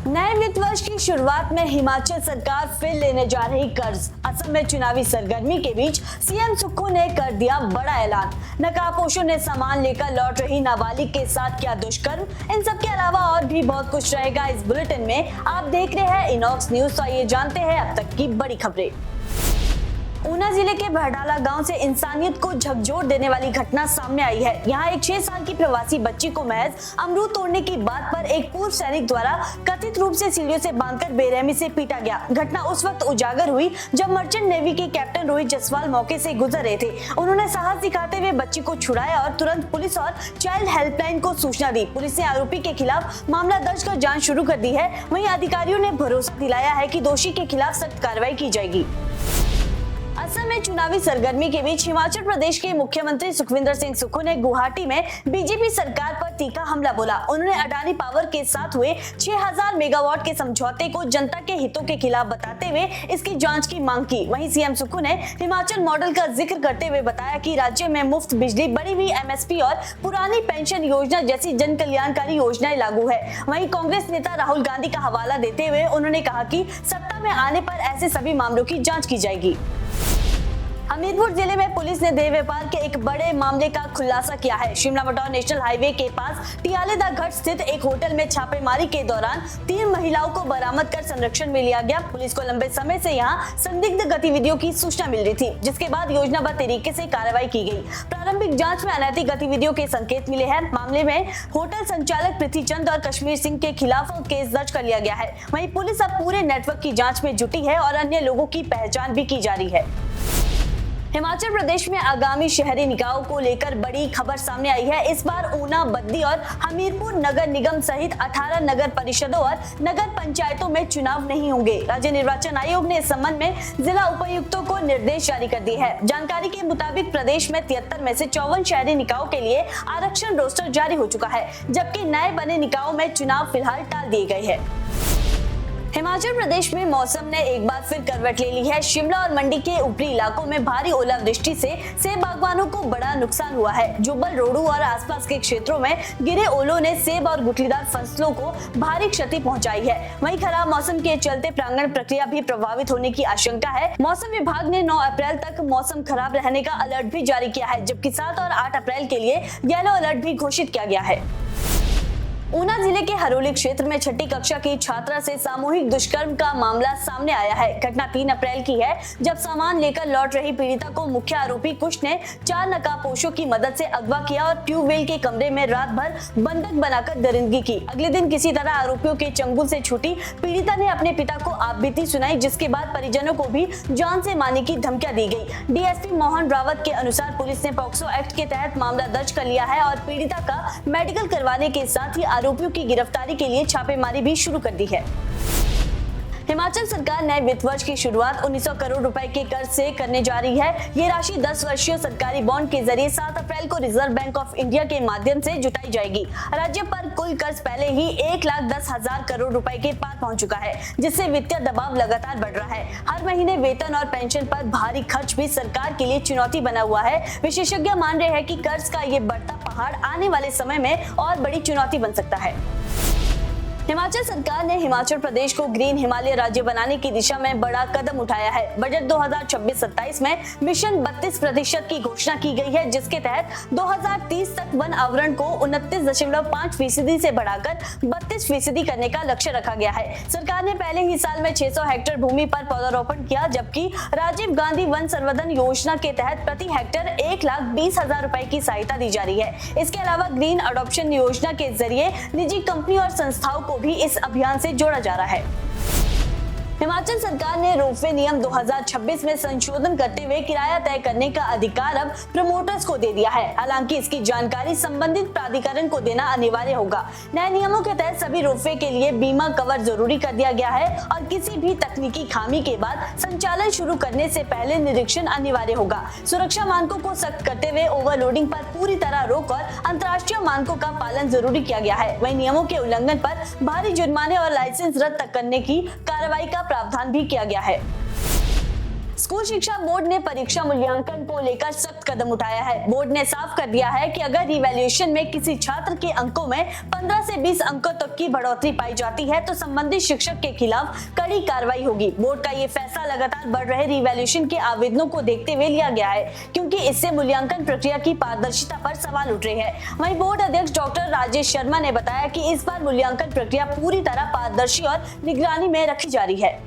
नए वित्त वर्ष की शुरुआत में हिमाचल सरकार फिर लेने जा रही कर्ज। असम में चुनावी सरगर्मी के बीच सीएम सुक्खू ने कर दिया बड़ा ऐलान। नकाबपोशों ने सामान लेकर लौट रही नाबालिग के साथ किया दुष्कर्म। इन सब के अलावा और भी बहुत कुछ रहेगा इस बुलेटिन में। आप देख रहे हैं इनॉक्स न्यूज, तो आइए जानते हैं अब तक की बड़ी खबरें। ऊना जिले के बहडाला गांव से इंसानियत को झकझोर देने वाली घटना सामने आई है। यहां एक 6 साल की प्रवासी बच्ची को महज अमरूद तोड़ने की बात पर एक पूर्व सैनिक द्वारा कथित रूप से सीढ़ियों से बांधकर बेरहमी से पीटा गया। घटना उस वक्त उजागर हुई जब मर्चेंट नेवी के कैप्टन रोहित जसवाल मौके से गुजर रहे थे। उन्होंने साहस दिखाते हुए बच्ची को छुड़ाया और तुरंत पुलिस और चाइल्ड हेल्पलाइन को सूचना दी। पुलिस ने आरोपी के खिलाफ मामला दर्ज कर जाँच शुरू कर दी है। वहीं अधिकारियों ने भरोसा दिलाया है कि दोषी के खिलाफ सख्त कार्रवाई की जाएगी। असम में चुनावी सरगर्मी के बीच हिमाचल प्रदेश के मुख्यमंत्री सुखविंदर सिंह सुक्खू ने गुवाहाटी में बीजेपी सरकार पर तीखा हमला बोला। उन्होंने अडानी पावर के साथ हुए 6000 मेगावाट के समझौते को जनता के हितों के खिलाफ बताते हुए इसकी जांच की मांग की। वहीं सीएम सुक्खू ने हिमाचल मॉडल का जिक्र करते हुए बताया कि राज्य में मुफ्त बिजली, बढ़ी हुई एमएसपी और पुरानी पेंशन योजना जैसी जन कल्याणकारी योजनाएं लागू है। वहीं कांग्रेस नेता राहुल गांधी का हवाला देते हुए उन्होंने कहा कि सत्ता में आने पर ऐसे सभी मामलों की जाँच की जाएगी। हमीरपुर जिले में पुलिस ने देह व्यापार के एक बड़े मामले का खुलासा किया है। शिमला बटौर नेशनल हाईवे के पास टियालेदा घाट स्थित एक होटल में छापेमारी के दौरान 3 महिलाओं को बरामद कर संरक्षण में लिया गया। पुलिस को लंबे समय से यहां संदिग्ध गतिविधियों की सूचना मिल रही थी, जिसके बाद योजनाबद्ध तरीके से कार्रवाई की गई। प्रारंभिक जाँच में अनैतिक गतिविधियों के संकेत मिले हैं। मामले में होटल संचालक पृथ्वीचंद और कश्मीर सिंह के खिलाफ केस दर्ज कर लिया गया है। वहीं पुलिस अब पूरे नेटवर्क की जाँच में जुटी है और अन्य लोगों की पहचान भी की जा रही है। हिमाचल प्रदेश में आगामी शहरी निकायों को लेकर बड़ी खबर सामने आई है। इस बार ऊना, बद्दी और हमीरपुर नगर निगम सहित 18 नगर परिषदों और नगर पंचायतों में चुनाव नहीं होंगे। राज्य निर्वाचन आयोग ने इस संबंध में जिला उपायुक्तों को निर्देश जारी कर दिए हैं। जानकारी के मुताबिक प्रदेश में 73 में से 54 शहरी निकायों के लिए आरक्षण रोस्टर जारी हो चुका है, जबकि नए बने निकायों में चुनाव फिलहाल टाल दिए गए हैं। हिमाचल प्रदेश में मौसम ने एक बार फिर करवट ले ली है। शिमला और मंडी के ऊपरी इलाकों में भारी ओलावृष्टि से सेब बागवानों को बड़ा नुकसान हुआ है। जुब्बल, रोडू और आसपास के क्षेत्रों में गिरे ओलों ने सेब और गुठलीदार फसलों को भारी क्षति पहुंचाई है। वहीं खराब मौसम के चलते प्रांगण प्रक्रिया भी प्रभावित होने की आशंका है। मौसम विभाग ने 9 अप्रैल तक मौसम खराब रहने का अलर्ट भी जारी किया है, जबकि 7 और 8 अप्रैल के लिए येलो अलर्ट भी घोषित किया गया है। ऊना जिले के हरोली क्षेत्र में 6ठी कक्षा की छात्रा से सामूहिक दुष्कर्म का मामला सामने आया है। घटना 3 अप्रैल की है, जब सामान लेकर लौट रही पीड़िता को मुख्य आरोपी कुश ने 4 नकाबपोशों की मदद से अगवा किया और ट्यूबवेल के कमरे में रात भर बंधक बनाकर दरिंदगी की। अगले दिन किसी तरह आरोपियों के चंगुल से छूटी पीड़िता ने अपने पिता को आपबीती सुनाई, जिसके बाद परिजनों को भी जान से मारने की धमकियां दी गई। डीएसपी मोहन रावत के अनुसार पुलिस ने पॉक्सो एक्ट के तहत मामला दर्ज कर लिया है और पीड़िता का मेडिकल करवाने के साथ ही आरोपियों की गिरफ्तारी के लिए छापेमारी भी शुरू कर दी है। हिमाचल सरकार नए वित्त वर्ष की शुरुआत 1900 करोड़ रुपए के कर्ज से करने जा रही है। ये राशि 10 वर्षीय सरकारी बॉन्ड के जरिए 7 अप्रैल को रिजर्व बैंक ऑफ इंडिया के माध्यम से जुटाई जाएगी। राज्य पर कुल कर्ज पहले ही 1,10,000 करोड़ रुपए के पार पहुंच चुका है, जिससे वित्तीय दबाव लगातार बढ़ रहा है। हर महीने वेतन और पेंशन पर भारी खर्च भी सरकार के लिए चुनौती बना हुआ है। विशेषज्ञ मान रहे हैं कि कर्ज का ये बढ़ता पहाड़ आने वाले समय में और बड़ी चुनौती बन सकता है। हिमाचल सरकार ने हिमाचल प्रदेश को ग्रीन हिमालय राज्य बनाने की दिशा में बड़ा कदम उठाया है। बजट 2026-27 में मिशन 32% की घोषणा की गई है, जिसके तहत 2030 तक वन आवरण को 29.5% से बढ़ाकर 32% करने का लक्ष्य रखा गया है। सरकार ने पहले ही साल में 600 हेक्टेयर भूमि पर पौधारोपण किया, जबकि राजीव गांधी वन संवर्धन योजना के तहत प्रति हेक्टेयर 1,20,000 रुपए की सहायता दी जा रही है। इसके अलावा ग्रीन अडॉप्शन योजना के जरिए निजी कंपनी और संस्थाओं को भी इस अभियान से जोड़ा जा रहा है। हिमाचल सरकार ने रोपवे नियम 2026 में संशोधन करते हुए किराया तय करने का अधिकार अब प्रमोटर्स को दे दिया है। हालांकि इसकी जानकारी संबंधित प्राधिकरण को देना अनिवार्य होगा। नए नियमों के तहत सभी रोपवे के लिए बीमा कवर जरूरी कर दिया गया है और किसी भी तकनीकी खामी के बाद संचालन शुरू करने से पहले निरीक्षण अनिवार्य होगा। सुरक्षा मानकों को सख्त करते हुए ओवरलोडिंग पर पूरी तरह रोक और अंतर्राष्ट्रीय मानकों का पालन जरूरी किया गया है। वहीं नियमों के उल्लंघन पर भारी जुर्माने और लाइसेंस रद्द करने की कार्रवाई का प्रावधान भी किया गया है। स्कूल शिक्षा बोर्ड ने परीक्षा मूल्यांकन को लेकर सख्त कदम उठाया है। बोर्ड ने साफ कर दिया है कि अगर रिवैल्यूएशन में किसी छात्र के अंकों में 15 से 20 अंकों तक की बढ़ोतरी पाई जाती है तो संबंधित शिक्षक के खिलाफ कड़ी कार्रवाई होगी। बोर्ड का ये फैसला लगातार बढ़ रहे रिवैल्यूएशन के आवेदनों को देखते हुए लिया गया है, क्योंकि इससे मूल्यांकन प्रक्रिया की पारदर्शिता पर सवाल उठ रहे हैं। वहीं बोर्ड अध्यक्ष डॉक्टर राजेश शर्मा ने बताया कि इस बार मूल्यांकन प्रक्रिया पूरी तरह पारदर्शी और निगरानी में रखी जा रही है।